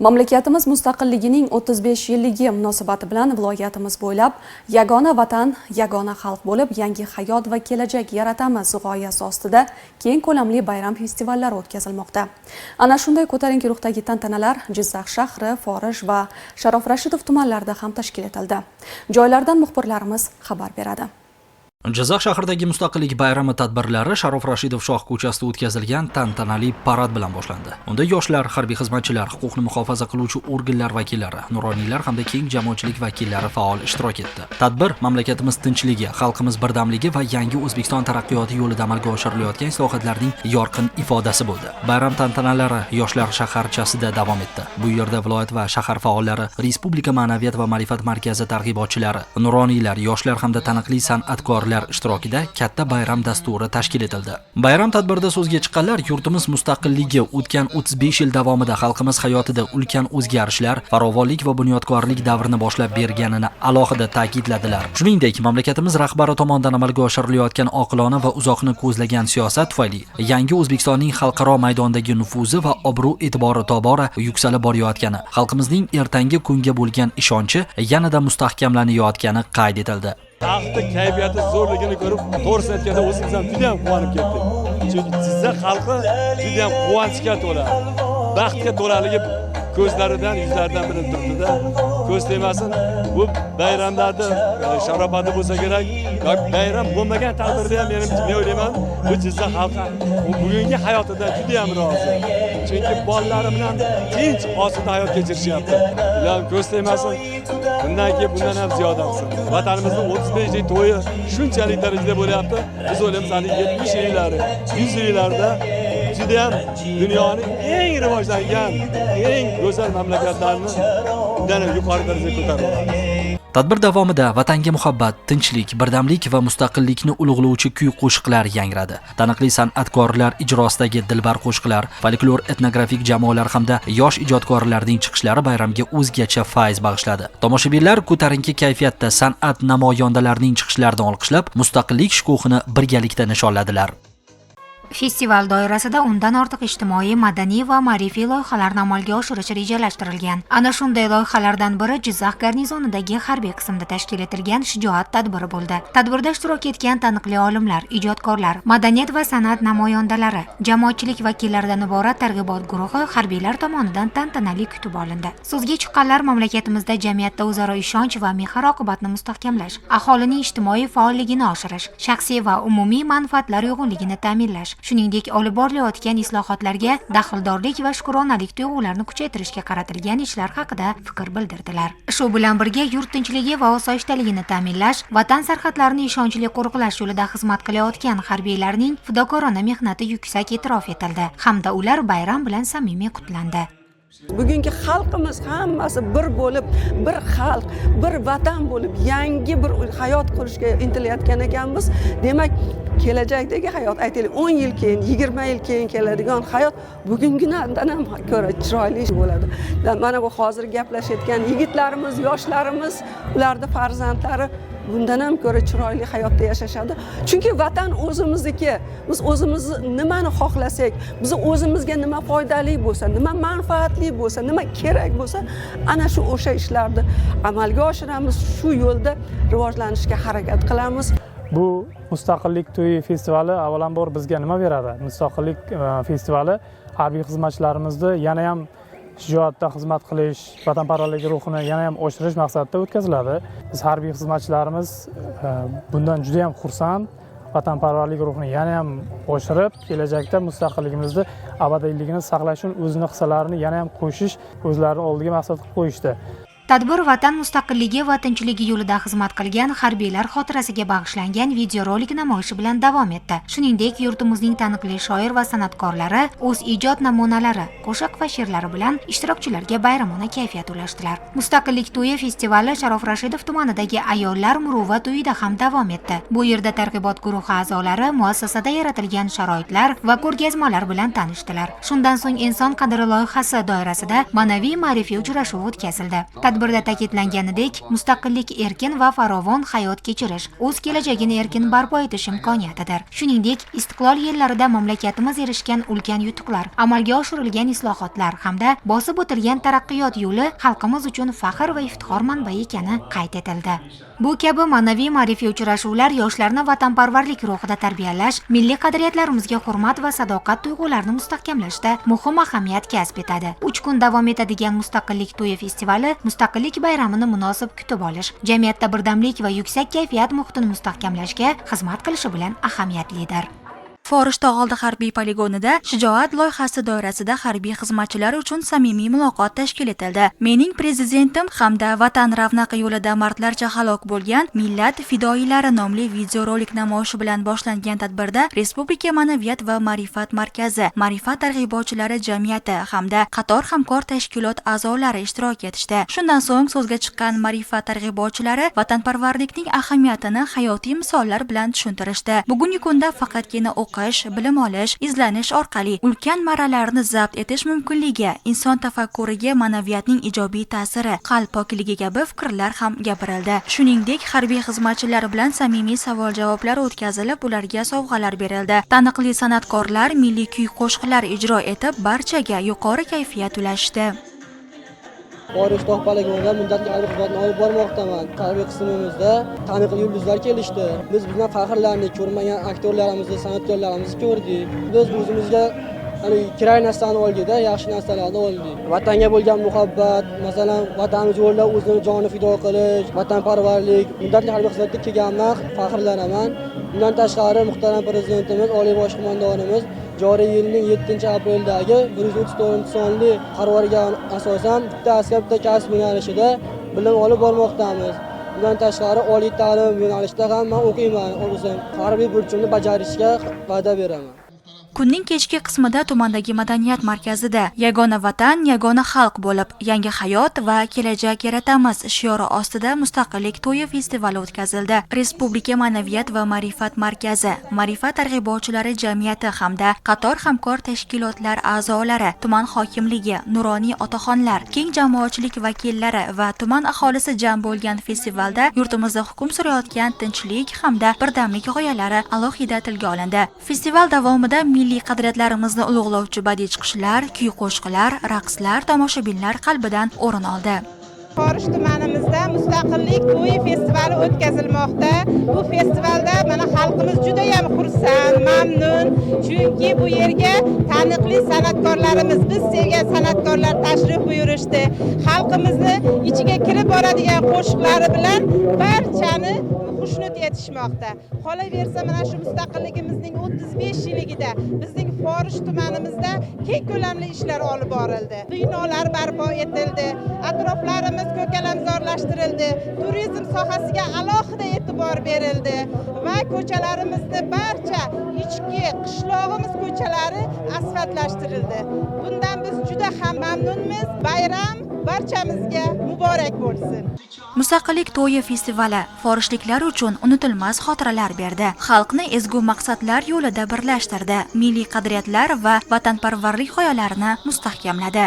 Mamlakatimiz mustaqilligining 35 yilligi munosabati bilan viloyatimiz bo'ylab yagona vatan, yagona xalq bo'lib yangi hayot va kelajak yaratamiz g'oyasi ostida keng ko'lamli bayram festivallari o'tkazilmoqda. Ana shunday ko'tarinki ruhdagi tantanalar Jizzax shahri, Forish va Sharof Rashidov tumanlarida ham tashkil etildi. Joylardan muxbirlarimiz xabar beradi. Jizzax shahridagi mustaqillik bayrami tadbirlari Sharof Rashidov shoh ko'chasida o'tkazilgan tantanali parad bilan boshlandi. Unda yoshlar, harbiy xizmatchilar, huquqni muhofaza qiluvchi organlar vakillari, nuroniylar hamda keng jamoatchilik vakillari faol ishtirok etdi. Tadbir mamlakatimiz tinchligi, xalqimiz birdamligi va yangi O'zbekiston taraqqiyoti yo'lida amalga oshirilayotgan islohotlarning yorqin ifodasi bo'ldi. Bayram tantanalari yoshlar shaharchasida davom etdi. Bu yerda viloyat va shahar faollari, Respublika ma'naviyat va ma'rifat markazi targ'ibotchilari, nuroniylar, yoshlar hamda taniqli san'atkorlar ishtirokida katta bayram dasturi tashkil etildi. Bayram tadbirida so'zga chiqqanlar yurtimiz mustaqilligi o'tgan 35 yil davomida xalqimiz hayotida ulkan o'zgarishlar, farovonlik va bunyodkorlik davrini boshlab berganini alohida ta'kidladilar. Shuningdek, mamlakatimiz rahbari tomonidan amalga oshirilayotgan oqilona va uzoqni ko'zlagan siyosat tufayli yangi O'zbekistonning xalqaro maydondagi nufuzi va obro' e'tibori tobora yuksalib borayotgani, xalqimizning ertangi kunga bo'lgan ishonchi yanada mustahkamlanayotgani qayd etildi. Xalqning kayfiyati zo'rligini ko'rib, to'g'risini aytganda o'zingiz ham juda ham quvonib ketdik. Chunki Jizzax xalqi juda ham quvonchga to'la, baxtga to'laligi ko'zlaridan, yuzlaridan bilinib turibdi-da. Ko'z tegmasin, bu bayramlarda sharobati bo'lsa kerak, yoki bayram bo'lmagan taqdirda ham men o'ylayman, bu Jizzax xalqi bugungi hayotida juda ham rozi. Chunki bolalari bilan tinch osida hayot kechirishyapti. Ular ko'z tegmasin, bundan keyin bundan ham ziyoda bo'lsin. Vatanimizning 35 yil to'yi shunchalik darajada bo'lyapti. Biz o'ylaymiz, 70 yillari, 100 yillarda juda ham dunyoning eng rivojlangan, eng go'zal mamlakatlarini undan yuqori darajaga ko'taramiz. Tadbir davomida vatanga muhabbat, tinchlik, birdamlik va mustaqillikni ulug'lovchi kuy-qo'shiqlar yangradi. Taniqli san'atkorlar ijrosidagi dilbar qo'shiqlar, folklor etnografik jamoalar hamda yosh ijodkorlarning chiqishlari bayramga o'zgacha fayz bag'ishladi. Tomoshabinlar ko'tarinki kayfiyatda san'at namoyandalarining chiqishlaridan olqishlab, mustaqillik shukuhini birgalikda nishonladilar. Festival doirasida undan ortiq ijtimoiy, madaniy va ma'rifiy loyihalarni amalga oshirish rejalashtirilgan. Ana shunday loyihalardan biri Jizzax garnizonidagi harbiy qismda tashkil etilgan shijoat tadbiri bo'ldi. Tadbirda ishtirok etgan taniqli olimlar, ijodkorlar, madaniyat va san'at namoyandalari, jamoatchilik vakillaridan iborat targ'ibot guruhi harbiylar tomonidan tantanali kutib olindi. So'zga chiqqanlar mamlakatimizda jamiyatda o'zaro ishonch va mehr-oqibatni mustahkamlash, aholining ijtimoiy faolligini oshirish, shaxsiy va umumiy manfaatlar uyg'unligini ta'minlash, shuningdek olib borilayotgan islohotlarga daxldorlik va shukronalik tuyg'ularini kuchaytirishga qaratilgan ishlar haqida fikr bildirdilar. Shu bilan birga yurt tinchligi va osoyishtaligini ta'minlash, vatan sarhadlarini ishonchli qo'riqlash yo'lida xizmat qilayotgan harbiylarning fidokorona mehnati yuksak e'tirof etildi hamda ular bayram bilan samimiy qutlandi. Bugungi xalqimiz hammasi bir bo'lib, bir xalq, bir vatan bo'lib, yangi bir hayot qurishga intilayotgan ekanmiz. Demak, kelajakdagi hayot, aytaylik 10 yil keyin, 20 yil keyin keladigan hayot bugungidan ham ko'ra chiroyli bo'ladi. Mana bu hozir gaplashayotgan yigitlarimiz, yoshlarimiz, ularning farzandlari bundan ham ko'ra chiroyli hayotda yashashadi. Chunki vatan o'zimizniki. Biz o'zimiz nimani xohlasak, biz o'zimizga nima foydali bo'lsa, nima manfaatli bo'lsa, nima kerak bo'lsa, ana shu o'sha ishlarni amalga oshiramiz. Shu yo'lda rivojlanishga harakat qilamiz. Bu mustaqillik to'yi festivali avvalambor bizga nima beradi? Mustaqillik festivali harbiy xizmatchilarimizni yana ham shijoatda xizmat qilish, vatanparvarlik ruhini yana ham oshirish maqsadida o'tkaziladi. Biz harbiy xizmatchilarimiz bundan juda ham xursand, vatanparvarlik ruhini yana ham oshirib, kelajakda mustaqilligimizni abadiyligini saqlash uchun o'zini hissalarini yana ham qo'shish, o'zlarining oldiga maqsad qilib qo'yishdi. Tadbir vatan mustaqilligi va tinchligi yo'lida xizmat qilgan harbiylar xotirasiga bag'ishlangan videorolik namoyishi bilan davom etdi. Shuningdek, yurtimizning taniqli shoir va san'atkorlari o'z ijod namunalari, qo'shiq va she'rlari bilan ishtirokchilarga bayramona kayfiyat ulashdilar. Mustaqillik to'yi festivali Sharof Rashidov tumanidagi ayollar muruvvat uyida ham davom etdi. Bu yerda targ'ibot guruhi a'zolari muassasada yaratilgan sharoitlar va ko'rgazmalar bilan tanishdilar. Shundan so'ng inson qadri loyihasi doirasida ma'naviy ma'rifiy uchrashuv o'tkazildi. Tadbirda ta'kidlanganidek, mustaqillik erkin va farovon hayot kechirish, o'z kelajagini erkin barpo etish imkoniyatidir. Shuningdek, istiqlol yillarida mamlakatimiz erishgan ulkan yutuqlar, amalga oshirilgan islohotlar hamda bosib o'tilgan taraqqiyot yo'li xalqimiz uchun faxr va iftixor manbai ekani qayd etildi. Bu kabi ma'naviy ma'rifiy uchrashuvlar yoshlarni vatanparvarlik ruhida tarbiyalash, milliy qadriyatlarimizga hurmat va sadoqat tuyg'ularini mustahkamlashda muhim ahamiyat kasb etadi. 3 kun davom etadigan Mustaqillik to'yi festivali Mustaqillik bayramini munosib kutib olish, jamiyatda birdamlik va yuksak kayfiyat muhitini mustahkamlashga xizmat qilishi bilan ahamiyatlidir. Forish tog'oldi harbiy poligonida shijoat loyihasi doirasida harbiy xizmatchilar uchun samimiy muloqot tashkil etildi. Mening prezidentim hamda vatan ravnaqi yo'lida mardlarcha halok bo'lgan millat fidoyilari nomli videorolik namoyishi bilan boshlangan tadbirda Respublika Ma'naviyat va ma'rifat markazi, ma'rifat targ'ibotchilari jamiyati hamda qator hamkor tashkilot a'zolari ishtirok etishdi. Shundan so'ng so'zga chiqqan ma'rifat targ'ibotchilari vatanparvarlikning ahamiyatini hayotiy misollar bilan tushuntirishdi. Bugungi kunda faqatgina bilim olish, izlanish orqali ulkan marralarni zabt etish mumkinligi, inson tafakkuriga ma'naviyatning ijobiy ta'siri, qalb pokligi kabi fikrlar ham gapirildi. Shuningdek, harbiy xizmatchilar bilan samimiy savol-javoblar o'tkazilib, ularga sovg'alar berildi. Taniqli san'atkorlar milliy kuy-qo'shiqlar ijro etib, barchaga yuqori kayfiyat ulashdi. Forish tog' poligonida muddatli harbiy xizmatni olib bormoqdaman. Harbiy qismimizda taniqli yulduzlar kelishdi. Biz bundan faxrlandik, ko'rmagan aktyorlarimizni, san'atkorlarimizni ko'rdik. Biz o'zimizga kerak narsani oldikda, yaxshi narsalarni oldik. Vatanga bo'lgan muhabbat, masalan, vatanimiz yo'lida o'zini joni fido qilish, vatanparvarlik, muddatli harbiy xizmatga kelganman, faxrlanaman. Bundan tashqari muhtaram prezidentimiz, oliy bosh qo'mondonimiz joriy yilning 7-aprildagi 134-sonli qaroriga asosan bitta askar bitta kasb yo'nalishida bilim olib bormoqdamiz. Bundan tashqari oliy ta'lim yo'nalishida ham men o'qiyman. O'zim harbiy burchimni bajarishga va'da beraman. Kunning kechki qismida tumandagi madaniyat markazida yagona vatan, yagona xalq bo'lib, yangi hayot va kelajak yaratamiz shiori ostida Mustaqillik to'yi festivali o'tkazildi. Respublika Ma'naviyat va ma'rifat markazi, ma'rifat targ'ibotchilari jamiyati hamda qator hamkor tashkilotlar a'zolari, tuman hokimligi, nuroniy otaxonlar, keng jamoatchilik vakillari va tuman aholisi jam bo'lgan festivalda yurtimizda hukm surayotgan tinchlik hamda birdamlik g'oyalari alohida tilga olindi. Festival davomida milliy qadriyatlarimizni ulug'lovchi badiiy chiqishlar, kuy-qo'shiqlar, raqslar tomoshabinlar qalbidan o'rin oldi. Forish tumanimizda Mustaqillik to'yi festivali o'tkazilmoqda. Bu festivalda mana xalqimiz juda ham xursand, mamnun. Chunki bu yerga taniqli san'atkorlarimiz, biz sevgan san'atkorlar tashrif buyurishdi. Xalqimizni ichiga kirib boradigan qo'shiqlari bilan barchani xushnud etishmoqda. Qolaversa mana shu mustaqilligimizning 35 yilligida bizning Forish tumanimizda keng ko'lamli ishlar olib borildi. Binolar barpo etildi, atroflarimiz ko'kalamzorlashtirildi, turizm sohasiga alohida e'tibor berildi va ko'chalarimizni barcha ichki qishlog'imiz ko'chalari asfaltlashtirildi. Bundan biz juda ham mamnunmiz. Bayram barchamizga muborak bo'lsin. Mustaqillik to'yi festivali forishliklar uchun unutilmas xotiralar berdi. Xalqni ezgu maqsadlar yo'lida birlashtirdi. Milliy qadriyatlar va vatanparvarlik g'oyalarini mustahkamladi.